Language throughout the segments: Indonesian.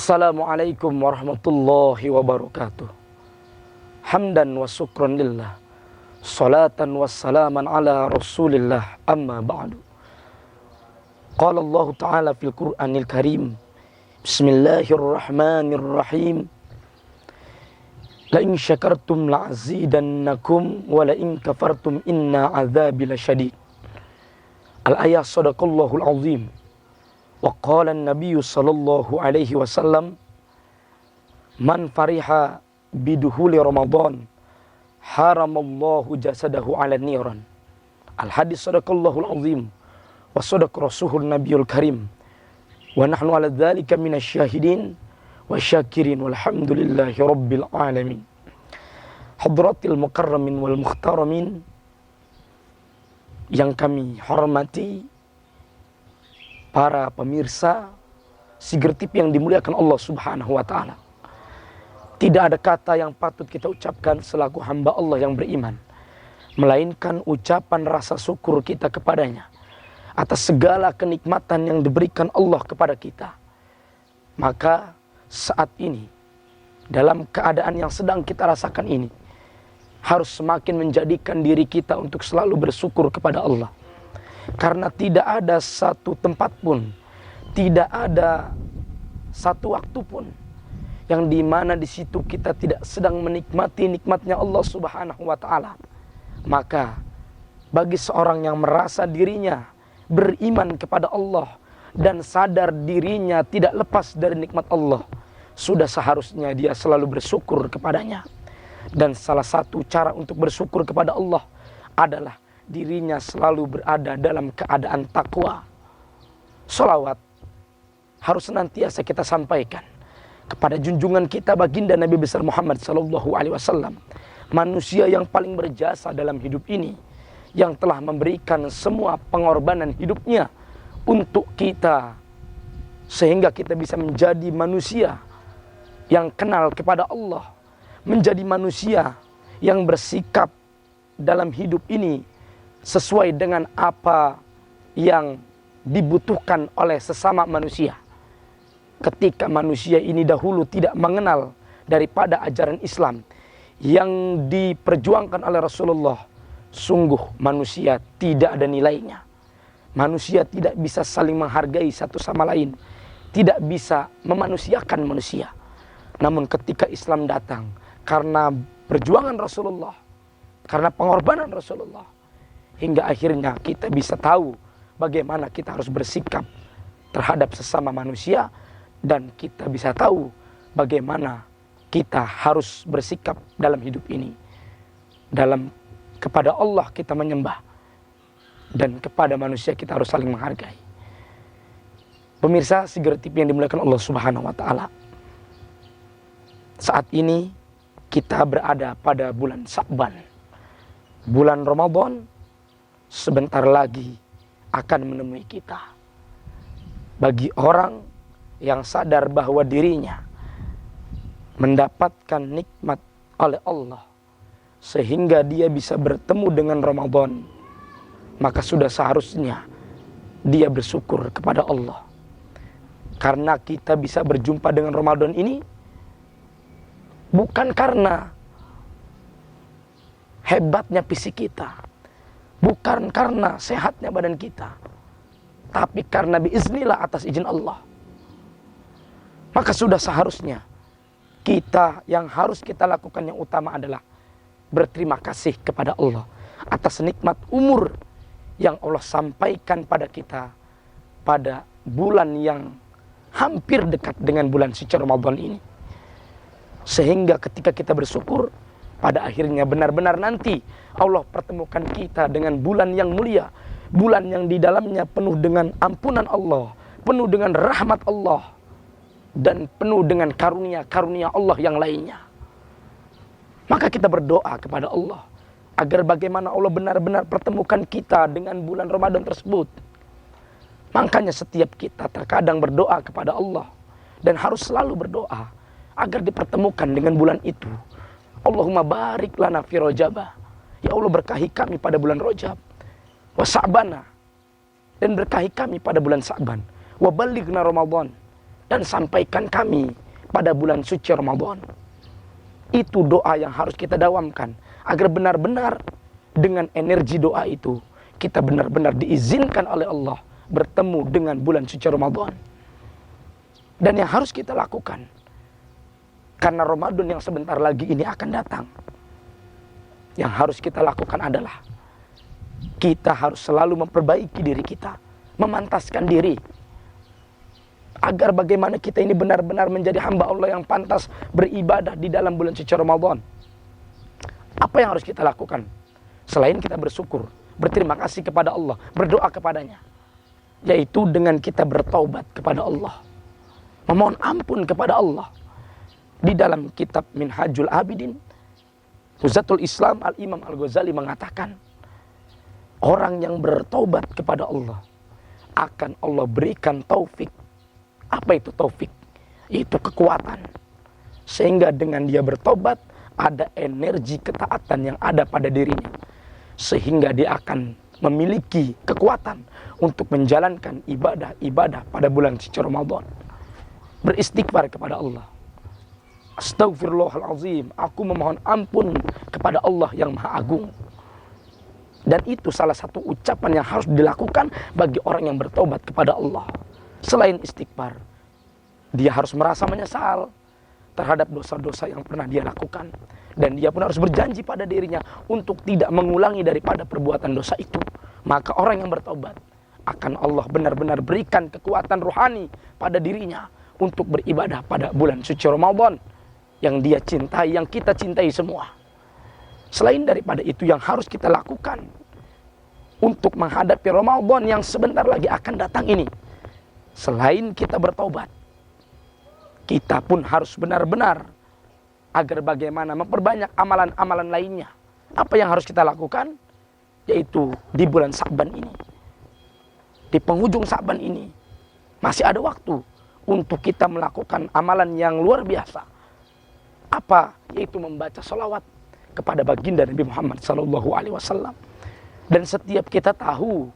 Assalamualaikum warahmatullahi wabarakatuh. Hamdan wa syukran lillah, salatan wa salaman ala rasulillah, amma ba'du. Qala Allah Ta'ala fil Qur'anil Karim, Bismillahirrahmanirrahim, la in syakartum la'azidannakum wa la in kafartum inna azabi lasyadid. Al-ayah sadaqallahul azim. Wa qala an-nabiy sallallahu alaihi wasallam, man fariha biduhuli Ramadan haramallahu jasadahu ala niran. Al-hadis sadaqallahul azim wa sadaqa rasulun nabiyul karim wa nahnu ala dzalika minasyahidin wa syakirin walhamdulillahi rabbil alamin. Hadratil mukarramin wal mukhtaramin yang kami hormati, para pemirsa Siger TV yang dimuliakan Allah Subhanahu wa Ta'ala. Tidak ada kata yang patut kita ucapkan selaku hamba Allah yang beriman, melainkan ucapan rasa syukur kita kepadanya atas segala kenikmatan yang diberikan Allah kepada kita. Maka saat ini, dalam keadaan yang sedang kita rasakan ini, harus semakin menjadikan diri kita untuk selalu bersyukur kepada Allah. Karena tidak ada satu tempat pun, tidak ada satu waktu pun yang dimana di situ kita tidak sedang menikmati nikmatnya Allah Subhanahu wa Ta'ala. Maka bagi seorang yang merasa dirinya beriman kepada Allah dan sadar dirinya tidak lepas dari nikmat Allah, sudah seharusnya dia selalu bersyukur kepadanya. Dan salah satu cara untuk bersyukur kepada Allah adalah dirinya selalu berada dalam keadaan takwa. Sholawat harus senantiasa kita sampaikan kepada junjungan kita baginda Nabi besar Muhammad sallallahu alaihi wasallam, manusia yang paling berjasa dalam hidup ini, yang telah memberikan semua pengorbanan hidupnya untuk kita, sehingga kita bisa menjadi manusia yang kenal kepada Allah, menjadi manusia yang bersikap dalam hidup ini sesuai dengan apa yang dibutuhkan oleh sesama manusia. Ketika manusia ini dahulu tidak mengenal daripada ajaran Islam yang diperjuangkan oleh Rasulullah, sungguh manusia tidak ada nilainya. Manusia tidak bisa saling menghargai satu sama lain, tidak bisa memanusiakan manusia. Namun ketika Islam datang, karena perjuangan Rasulullah, karena pengorbanan Rasulullah, hingga akhirnya kita bisa tahu bagaimana kita harus bersikap terhadap sesama manusia, dan kita bisa tahu bagaimana kita harus bersikap dalam hidup ini. Kepada Allah kita menyembah, dan kepada manusia kita harus saling menghargai. Pemirsa Siger TV yang dimuliakan Allah Subhanahu wa Ta'ala, saat ini kita berada pada bulan Sya'ban. Bulan Ramadan sebentar lagi akan menemui kita. Bagi orang yang sadar bahwa dirinya mendapatkan nikmat oleh Allah sehingga dia bisa bertemu dengan Ramadan, maka sudah seharusnya dia bersyukur kepada Allah. Karena kita bisa berjumpa dengan Ramadan ini bukan karena hebatnya fisik kita, bukan karena sehatnya badan kita, tapi karena biiznillah, atas izin Allah. Maka sudah seharusnya kita, yang harus kita lakukan yang utama adalah berterima kasih kepada Allah atas nikmat umur yang Allah sampaikan pada kita pada bulan yang hampir dekat dengan bulan suci Ramadan ini. Sehingga ketika kita bersyukur, pada akhirnya benar-benar nanti Allah pertemukan kita dengan bulan yang mulia, bulan yang di dalamnya penuh dengan ampunan Allah, penuh dengan rahmat Allah, dan penuh dengan karunia-karunia Allah yang lainnya. Maka kita berdoa kepada Allah agar bagaimana Allah benar-benar pertemukan kita dengan bulan Ramadan tersebut. Makanya setiap kita terkadang berdoa kepada Allah, dan harus selalu berdoa agar dipertemukan dengan bulan itu. Allahumma barik lana fi Rajabah. Ya Allah, berkahi kami pada bulan Rajab. Wa Sya'bana, dan berkahi kami pada bulan Sya'ban. Wa ballighna Ramadan, dan sampaikan kami pada bulan suci Ramadan. Itu doa yang harus kita dawamkan, agar benar-benar dengan energi doa itu kita benar-benar diizinkan oleh Allah bertemu dengan bulan suci Ramadan. Dan yang harus kita lakukan, karena Ramadan yang sebentar lagi ini akan datang, yang harus kita lakukan adalah kita harus selalu memperbaiki diri kita, memantaskan diri, agar bagaimana kita ini benar-benar menjadi hamba Allah yang pantas beribadah di dalam bulan suci Ramadan. Apa yang harus kita lakukan? Selain kita bersyukur, berterima kasih kepada Allah, berdoa kepadanya, yaitu dengan kita bertaubat kepada Allah, memohon ampun kepada Allah. Di dalam kitab Minhajul Abidin, Huzatul Islam Al-Imam Al-Ghazali mengatakan, orang yang bertaubat kepada Allah akan Allah berikan taufik. Apa itu taufik? Itu kekuatan. Sehingga dengan dia bertobat, ada energi ketaatan yang ada pada dirinya, sehingga dia akan memiliki kekuatan untuk menjalankan ibadah-ibadah pada bulan suci Ramadan. Beristighfar kepada Allah. Astaghfirullahalazim, aku memohon ampun kepada Allah yang Maha Agung. Dan itu salah satu ucapan yang harus dilakukan bagi orang yang bertobat kepada Allah. Selain istighfar, dia harus merasa menyesal terhadap dosa-dosa yang pernah dia lakukan. Dan dia pun harus berjanji pada dirinya untuk tidak mengulangi daripada perbuatan dosa itu. Maka orang yang bertobat akan Allah benar-benar berikan kekuatan rohani pada dirinya untuk beribadah pada bulan suci Ramadan yang dia cintai, yang kita cintai semua. Selain daripada itu, yang harus kita lakukan untuk menghadapi Ramadan yang sebentar lagi akan datang ini, selain kita bertaubat, kita pun harus benar-benar agar bagaimana memperbanyak amalan-amalan lainnya. Apa yang harus kita lakukan? Yaitu di bulan Sa'ban ini, di penghujung Sa'ban ini, masih ada waktu untuk kita melakukan amalan yang luar biasa. Apa? Yaitu membaca salawat kepada baginda Nabi Muhammad SAW. Dan setiap kita tahu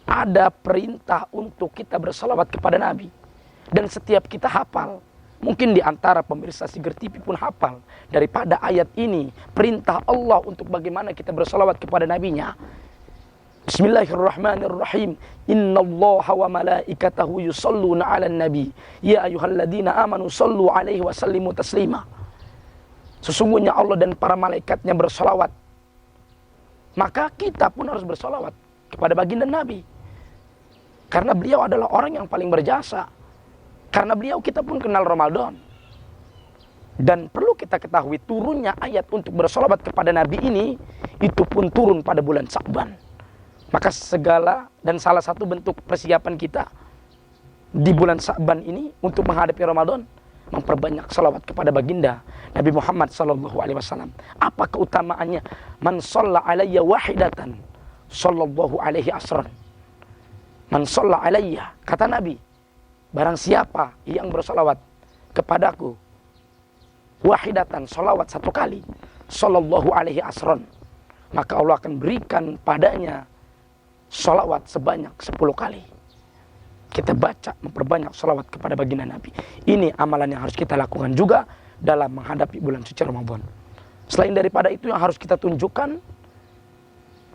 ada perintah untuk kita bersalawat kepada Nabi. Dan setiap kita hafal, mungkin di antara pemirsa Siger TV pun hafal daripada ayat ini, perintah Allah untuk bagaimana kita bersalawat kepada Nabi-Nya. Bismillahirrahmanirrahim. Innallaha wa malaikatahu yusalluna 'alan nabi. Ya ayyuhalladzina amanu sallu 'alaihi wa sallimu taslima. Sesungguhnya Allah dan para malaikatnya bersalawat. Maka kita pun harus bersalawat kepada baginda Nabi. Karena beliau adalah orang yang paling berjasa. Karena beliau kita pun kenal Ramadan. Dan perlu kita ketahui, turunnya ayat untuk bersalawat kepada Nabi ini, itu pun turun pada bulan Sa'ban. Maka segala dan salah satu bentuk persiapan kita di bulan Sa'ban ini untuk menghadapi Ramadan, memperbanyak salawat kepada baginda Nabi Muhammad SAW. Apa keutamaannya? Man shalla alayya wahidatan sallallahu alaihi asran. Man shalla alayya, kata Nabi, barang siapa yang bersalawat kepadaku wahidatan, salawat satu kali, sallallahu alaihi asran, maka Allah akan berikan padanya salawat sebanyak 10 kali. Kita baca, memperbanyak salawat kepada baginda Nabi. Ini amalan yang harus kita lakukan juga dalam menghadapi bulan suci Ramadan. Selain daripada itu, yang harus kita tunjukkan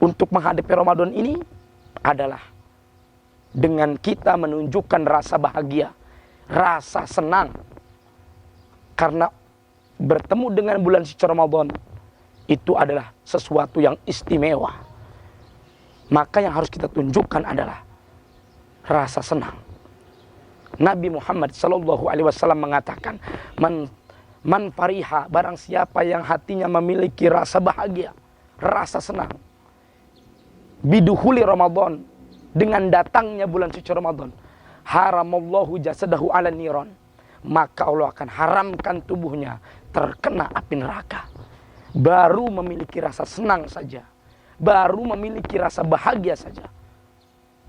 untuk menghadapi Ramadan ini adalah dengan kita menunjukkan rasa bahagia, rasa senang. Karena bertemu dengan bulan suci Ramadan itu adalah sesuatu yang istimewa. Maka yang harus kita tunjukkan adalah rasa senang. Nabi Muhammad SAW mengatakan, man fariha, barang siapa yang hatinya memiliki rasa bahagia, rasa senang, biduhuli Ramadan, dengan datangnya bulan suci Ramadan, haramallahu jasadahu ala niran, maka Allah akan haramkan tubuhnya terkena api neraka. Baru memiliki rasa senang saja, baru memiliki rasa bahagia saja,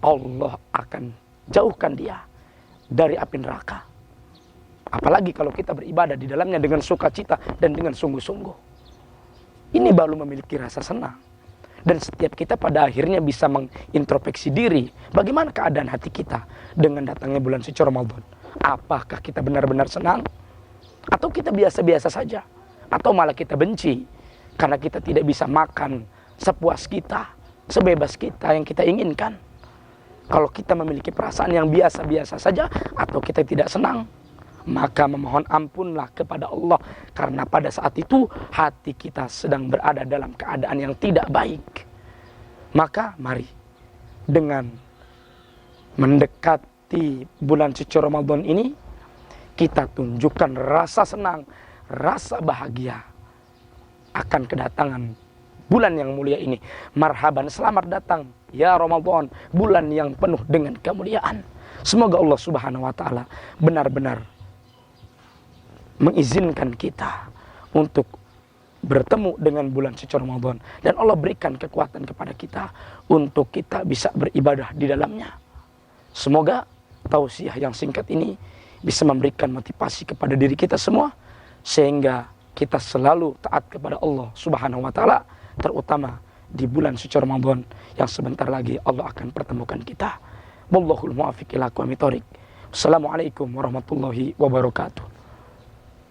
Allah akan jauhkan dia dari api neraka. Apalagi kalau kita beribadah di dalamnya dengan sukacita dan dengan sungguh-sungguh. Ini baru memiliki rasa senang. Dan setiap kita pada akhirnya bisa mengintrospeksi diri. Bagaimana keadaan hati kita dengan datangnya bulan suci Ramadan. Apakah kita benar-benar senang? Atau kita biasa-biasa saja? Atau malah kita benci karena kita tidak bisa makan sepuas kita, sebebas kita yang kita inginkan? Kalau kita memiliki perasaan yang biasa-biasa saja atau kita tidak senang, maka memohon ampunlah kepada Allah, karena pada saat itu hati kita sedang berada dalam keadaan yang tidak baik. Maka mari dengan mendekati bulan suci Ramadan ini, kita tunjukkan rasa senang, rasa bahagia akan kedatangan bulan yang mulia ini. Marhaban, selamat datang ya Ramadan, bulan yang penuh dengan kemuliaan. Semoga Allah Subhanahu wa taala benar-benar mengizinkan kita untuk bertemu dengan bulan suci Ramadan, dan Allah berikan kekuatan kepada kita untuk kita bisa beribadah di dalamnya. Semoga tausiah yang singkat ini bisa memberikan motivasi kepada diri kita semua, sehingga kita selalu taat kepada Allah Subhanahu wa taala, terutama di bulan suci Ramadan yang sebentar lagi Allah akan pertemukan kita. Wallahul muwaffiq ila aqwamit thoriq. Assalamualaikum warahmatullahi wabarakatuh.